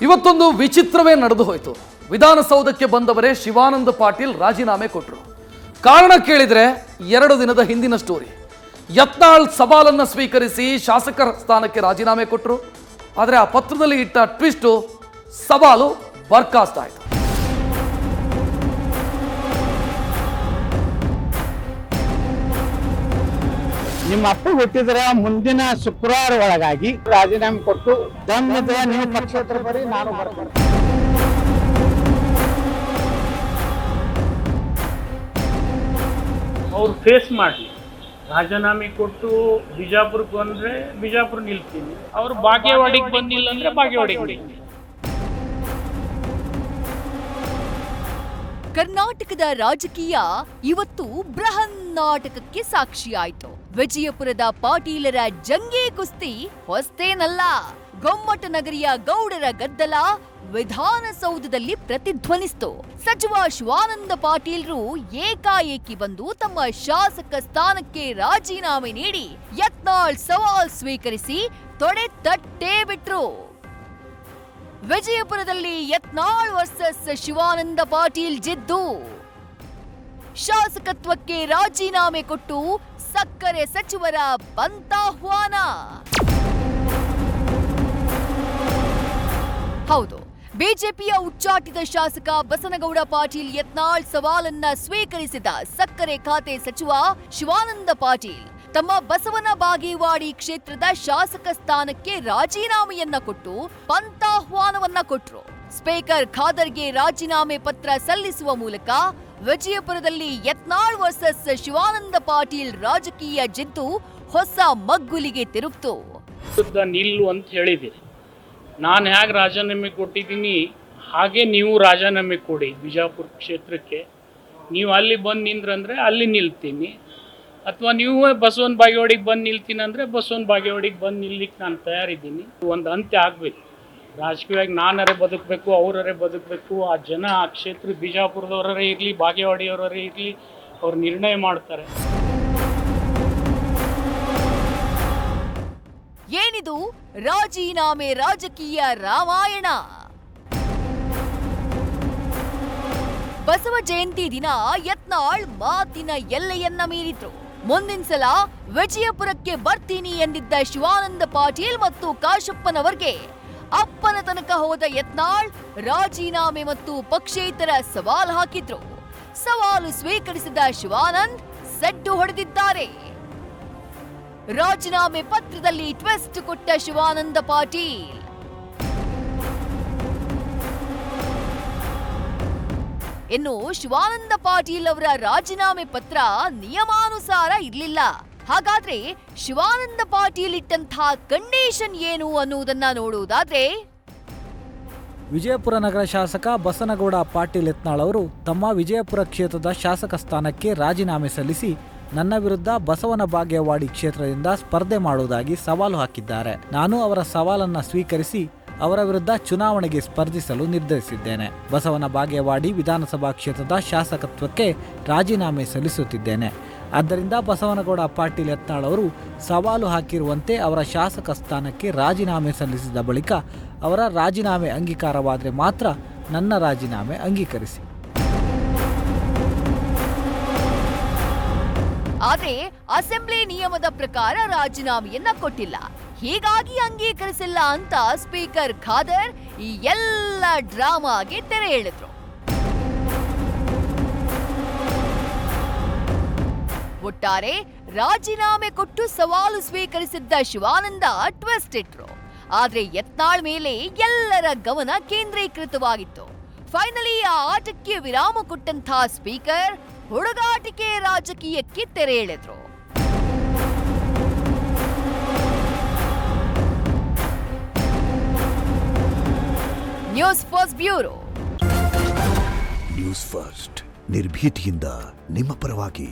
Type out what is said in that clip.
ಇವತ್ತೊಂದು ವಿಚಿತ್ರವೇ ನಡೆದು ಹೋಯಿತು. ವಿಧಾನಸೌಧಕ್ಕೆ ಬಂದವರೇ ಶಿವಾನಂದ ಪಾಟೀಲ್ ರಾಜೀನಾಮೆ ಕೊಟ್ಟರು. ಕಾರಣ ಕೇಳಿದ್ರೆ 2 ದಿನದ ಹಿಂದಿನ ಸ್ಟೋರಿ. ಯತ್ನಾಳ್ ಸವಾಲನ್ನು ಸ್ವೀಕರಿಸಿ ಶಾಸಕರ ಸ್ಥಾನಕ್ಕೆ ರಾಜೀನಾಮೆ ಕೊಟ್ಟರು. ಆದರೆ ಆ ಪತ್ರದಲ್ಲಿ ಇಟ್ಟ ಟ್ವಿಸ್ಟು ಸವಾಲು ಬರ್ಖಾಸ್ತ್ ಆಯಿತು. ನಿಮ್ಮ ಅಪ್ಪ ಹುಟ್ಟಿದ್ರೆ ಮುಂದಿನ ಶುಕ್ರವಾರ ಒಳಗಾಗಿ ರಾಜೀನಾಮೆ ಕೊಟ್ಟು ಬಂದಿದ್ರೆ ನೀವು ಪಕ್ಷೇತರ ಬರೀ ನಾನು ಬರ್ತೀನಿ. ಅವ್ರು ಫೇಸ್ ಮಾಡಲಿ. ರಾಜೀನಾಮೆ ಕೊಟ್ಟು ಬಿಜಾಪುರಕ್ಕೆ ಬಂದರೆ ಬಿಜಾಪುರ ನಿಲ್ತೀನಿ, ಅವ್ರು ಬಾಗೇವಾಡಿಗೆ ಬಂದಿಲ್ಲ ಅಂದರೆ ಬಾಗೇವಾಡಿಗೆ ನಿಲ್ತೀನಿ. ಕರ್ನಾಟಕದ ರಾಜಕೀಯ ಇವತ್ತು ಬೃಹನ್ನಾಟಕಕ್ಕೆ ಸಾಕ್ಷಿಯಾಯಿತು. ವಿಜಯಪುರದ ಪಾಟೀಲರ ಜಂಗೇ ಕುಸ್ತಿ ಹೊಸ್ತೇನಲ್ಲ. ಗೊಮ್ಮಟ ನಗರಿಯ ಗೌಡರ ಗದ್ದಲ ವಿಧಾನಸೌಧದಲ್ಲಿ ಪ್ರತಿಧ್ವನಿಸಿತು. ಸಚಿವ ಶಿವಾನಂದ ಪಾಟೀಲ್ರು ಏಕಾಏಕಿ ಬಂದು ತಮ್ಮ ಶಾಸಕ ಸ್ಥಾನಕ್ಕೆ ರಾಜೀನಾಮೆ ನೀಡಿ ಯತ್ನಾಳ್ ಸವಾಲ್ ಸ್ವೀಕರಿಸಿ ತೊಡೆ ತಟ್ಟೇ ಬಿಟ್ರು. ವಿಜಯಪುರದಲ್ಲಿ ಯತ್ನಾಳ್ ವರ್ಸಸ್ ಶಿವಾನಂದ ಪಾಟೀಲ್ ಜಿದ್ದು. ಶಾಸಕತ್ವಕ್ಕೆ ರಾಜೀನಾಮೆ ಕೊಟ್ಟು ಸಕ್ಕರೆ ಸಚಿವರ ಬಂತಾಹ್ವಾನ. ಹೌದು, ಬಿಜೆಪಿಯ ಉಚ್ಚಾಟಿತ ಶಾಸಕ ಬಸನಗೌಡ ಪಾಟೀಲ್ ಯತ್ನಾಳ್ ಸವಾಲನ್ನ ಸ್ವೀಕರಿಸಿದ ಸಕ್ಕರೆ ಖಾತೆ ಸಚಿವ ಶಿವಾನಂದ ಪಾಟೀಲ್ ತಮ್ಮ ಬಸವನ ಬಾಗೇವಾಡಿ ಕ್ಷೇತ್ರದ ಶಾಸಕ ಸ್ಥಾನಕ್ಕೆ ರಾಜೀನಾಮೆಯನ್ನ ಕೊಟ್ಟು ಪಂತಾಹ್ವಾನವನ್ನ ಕೊಟ್ರು. ಸ್ಪೀಕರ್ ಖಾದರ್ಗೆ ರಾಜೀನಾಮೆ ಪತ್ರ ಸಲ್ಲಿಸುವ ಮೂಲಕ ವಿಜಯಪುರದಲ್ಲಿ ಯತ್ನಾಳ್ ವರ್ಸಸ್ ಶಿವಾನಂದ ಪಾಟೀಲ್ ರಾಜಕೀಯ ಜಿದ್ದು ಹೊಸ ಮಗ್ಗುಲಿಗೆ ತಿರುಗ್ತು. ನಿಲ್ಲು ಅಂತ ಹೇಳಿದಿರಿ. ನಾನು ಹೇಗೆ ರಾಜೀನಾಮೆ ಕೊಟ್ಟಿದ್ದೀನಿ ಹಾಗೆ ನೀವು ರಾಜೀನಾಮೆ ಕೊಡಿ ಬಿಜಾಪುರ ಕ್ಷೇತ್ರಕ್ಕೆ. ನೀವು ಅಲ್ಲಿ ಬಂದು ನಿಂದ್ರಂದ್ರೆ ಅಲ್ಲಿ ನಿಲ್ತೀನಿ, ಅಥವಾ ನೀವು ಬಸವನ ಬಾಗೇವಾಡಿಗೆ ಬಂದು ನಿಲ್ತೀನಿ ಅಂದರೆ ಬಸವನ ಬಾಗೇವಾಡಿಗೆ ಬಂದು ನಿಲ್ಲಿಕ್ಕೆ ನಾನು ತಯಾರಿದ್ದೀನಿ. ಒಂದು ಅಂತ್ಯ ಆಗಬೇಕು. ರಾಜಕೀಯವಾಗಿ ನಾನರೇ ಬದುಕಬೇಕು, ಅವರೇ ಬದುಕಬೇಕು. ಆ ಜನ ಆ ಕ್ಷೇತ್ರ ಬಿಜಾಪುರದವರೇ ಇರಲಿ, ಬಾಗೇವಾಡಿಯವರೇ ಇರಲಿ, ಅವ್ರು ನಿರ್ಣಯ ಮಾಡ್ತಾರೆ. ಏನಿದು ರಾಜೀನಾಮೆ ರಾಜಕೀಯ ರಾಮಾಯಣ? ಬಸವ ಜಯಂತಿ ದಿನ ಯತ್ನಾಳ್ ಮಾತಿನ ಎಲ್ಲೆಯನ್ನ ಮೀರಿದ್ರು. ಮುಂದಿನ ಸಲ ವಿಜಯಪುರಕ್ಕೆ ಬರ್ತೀನಿ ಎಂದಿದ್ದ ಶಿವಾನಂದ ಪಾಟೀಲ್ ಮತ್ತು ಕಾಶಪ್ಪನವರ್ಗೆ ಅಪ್ಪನ ತನಕ ಹೋದ ಯತ್ನಾಳ್ ರಾಜೀನಾಮೆ ಮತ್ತು ಪಕ್ಷೇತರ ಸವಾಲ್ ಹಾಕಿದ್ರು. ಸವಾಲು ಸ್ವೀಕರಿಸಿದ ಶಿವಾನಂದ್ ಸೆಡ್ಡು ಹೊಡೆದಿದ್ದಾರೆ. ರಾಜೀನಾಮೆ ಪತ್ರದಲ್ಲಿ ಟ್ವಿಸ್ಟ್ ಕೊಟ್ಟ ಶಿವಾನಂದ ಪಾಟೀಲ್. ಇನ್ನು ಶಿವಾನಂದ ಪಾಟೀಲ್ ಅವರ ರಾಜೀನಾಮೆ ಪತ್ರ ನಿಯಮಾನುಸಾರ ಇರಲಿಲ್ಲ. ಹಾಗಾದ್ರೆ ಶಿವಾನಂದ ಪಾಟೀಲ್ ಇಟ್ಟಂತಹ ಕಂಡೀಷನ್ ಏನು ಅನ್ನುವುದನ್ನ ನೋಡುವುದಾದ್ರೆ, ವಿಜಯಪುರ ನಗರ ಶಾಸಕ ಬಸನಗೌಡ ಪಾಟೀಲ್ ಯತ್ನಾಳ್ ಅವರು ತಮ್ಮ ವಿಜಯಪುರ ಕ್ಷೇತ್ರದ ಶಾಸಕ ಸ್ಥಾನಕ್ಕೆ ರಾಜೀನಾಮೆ ಸಲ್ಲಿಸಿ ನನ್ನ ವಿರುದ್ಧ ಬಸವನ ಬಾಗೇವಾಡಿ ಕ್ಷೇತ್ರದಿಂದ ಸ್ಪರ್ಧೆ ಮಾಡುವುದಾಗಿ ಸವಾಲು ಹಾಕಿದ್ದಾರೆ. ನಾನು ಅವರ ಸವಾಲನ್ನು ಸ್ವೀಕರಿಸಿ ಅವರ ವಿರುದ್ಧ ಚುನಾವಣೆಗೆ ಸ್ಪರ್ಧಿಸಲು ನಿರ್ಧರಿಸಿದ್ದೇನೆ. ಬಸವನ ಬಾಗೇವಾಡಿ ವಿಧಾನಸಭಾ ಕ್ಷೇತ್ರದ ಶಾಸಕತ್ವಕ್ಕೆ ರಾಜೀನಾಮೆ ಸಲ್ಲಿಸುತ್ತಿದ್ದೇನೆ. ಆದ್ದರಿಂದ ಬಸವನಗೌಡ ಪಾಟೀಲ್ ಯತ್ನಾಳ್ ಅವರು ಸವಾಲು ಹಾಕಿರುವಂತೆ ಅವರ ಶಾಸಕ ಸ್ಥಾನಕ್ಕೆ ರಾಜೀನಾಮೆ ಸಲ್ಲಿಸಿದ ಬಳಿಕ ಅವರ ರಾಜೀನಾಮೆ ಅಂಗೀಕಾರವಾದರೆ ಮಾತ್ರ ನನ್ನ ರಾಜೀನಾಮೆ ಅಂಗೀಕರಿಸಿ. ಆದರೆ ಅಸೆಂಬ್ಲಿ ನಿಯಮದ ಪ್ರಕಾರ ರಾಜೀನಾಮೆಯನ್ನ ಕೊಟ್ಟಿಲ್ಲ, ಹೀಗಾಗಿ ಅಂಗೀಕರಿಸಿಲ್ಲ ಅಂತ ಸ್ಪೀಕರ್ ಖಾದರ್ ಈ ಎಲ್ಲ ಡ್ರಾಮಾಗೆ ತೆರೆ ಎಳೆದ್ರು. ಒಟ್ಟಾರೆ ರಾಜೀನಾಮೆ ಕೊಟ್ಟು ಸವಾಲು ಸ್ವೀಕರಿಸಿದ್ದ ಶಿವಾನಂದ ಟ್ವಿಸ್ಟ್ ಇಟ್ರು. ಆದ್ರೆ ಯತ್ನಾಳ್ ಮೇಲೆ ಎಲ್ಲರ ಗಮನ ಕೇಂದ್ರೀಕೃತವಾಗಿತ್ತು. ಫೈನಲಿ ಆ ಆಟಕ್ಕೆ ವಿರಾಮ ಕೊಟ್ಟಂತಹ ಸ್ಪೀಕರ್ ಹುಡುಗಾಟಿಕೆ ರಾಜಕೀಯಕ್ಕೆ ತೆರೆ ಎಳೆದ್ರು. News first bureau. News first ನಿರ್ಭೀತಿಯಿಂದ ನಿಮ್ಮ ಪರವಾಗಿ.